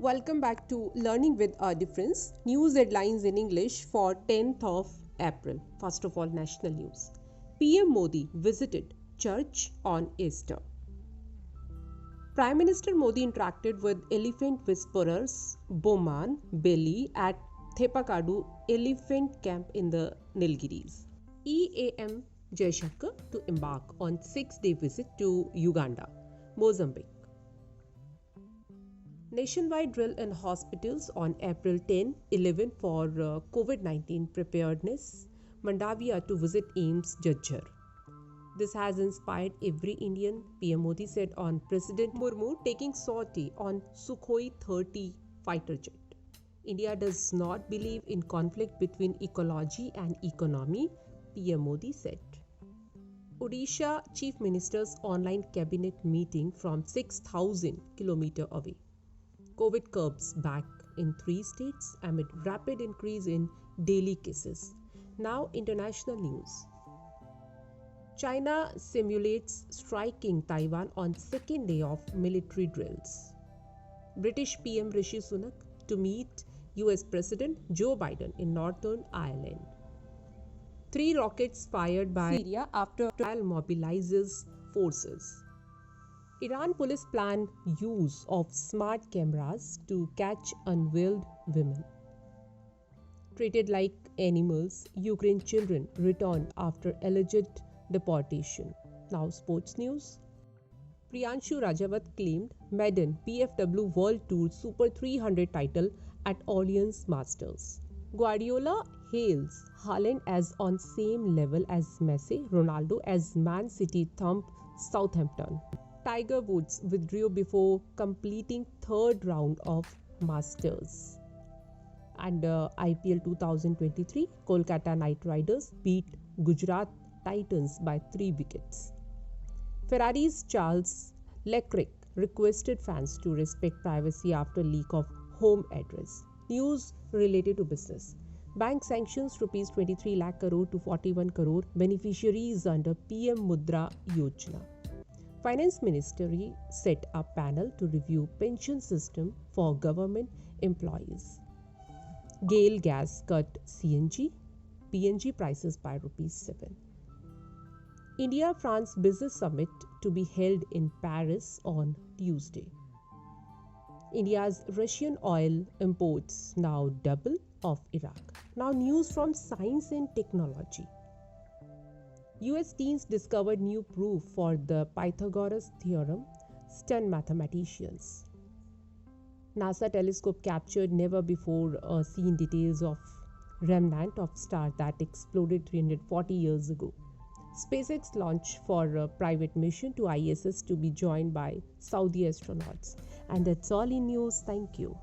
Welcome back to Learning with a Difference. News headlines in English for 10th of April. First of all, national news. PM Modi visited church on Easter. Prime Minister Modi interacted with elephant whisperers Boman Beli at Thepakadu Elephant Camp in the Nilgiris. EAM Jaishankar to embark on 6-day visit to Uganda, Mozambique. Nationwide drill in hospitals on April 10-11 for COVID-19 preparedness. Mandavia to visit EAM's Jaishankar. This has inspired every Indian, PM Modi said on President Murmu taking sortie on Sukhoi 30 fighter jet. India does not believe in conflict between ecology and economy, PM Modi said. Odisha Chief Minister's online cabinet meeting from 6,000 km away. COVID curbs back in 3 states amid rapid increase in daily cases. Now international news. China simulates striking Taiwan on second day of military drills. British PM Rishi Sunak to meet US President Joe Biden in Northern Ireland. 3 rockets fired by Syria after trial mobilizes forces. Iran police plan use of smart cameras to catch unveiled women. Treated like animals, Ukraine children return after alleged deportation. Now sports news. Priyanshu Rajawat claimed maiden PFW World Tour Super 300 title at Allianz Masters. Guardiola hails Haaland as on same level as Messi, Ronaldo as Man City thump Southampton. Tiger Woods withdrew before completing third round of Masters. And IPL 2023, Kolkata Knight Riders beat Gujarat Titans by 3 wickets. Ferrari's Charles Leclerc requested fans to respect privacy after leak of home address. News related to business. Bank sanctions rupees 23 lakh crore to 41 crore beneficiaries under PM Mudra Yojana. Finance Ministry set up panel to review pension system for government employees. GAIL gas cut CNG, PNG prices by rupees 7. India-France Business Summit to be held in Paris on Tuesday. India's Russian oil imports now double of Iraq. Now news from science and technology. US teens discovered new proof for the Pythagoras theorem, stunned mathematicians. NASA telescope captured never before seen details of remnant of star that exploded 340 years ago. SpaceX launched for a private mission to ISS to be joined by Saudi astronauts. And that's all in news. Thank you.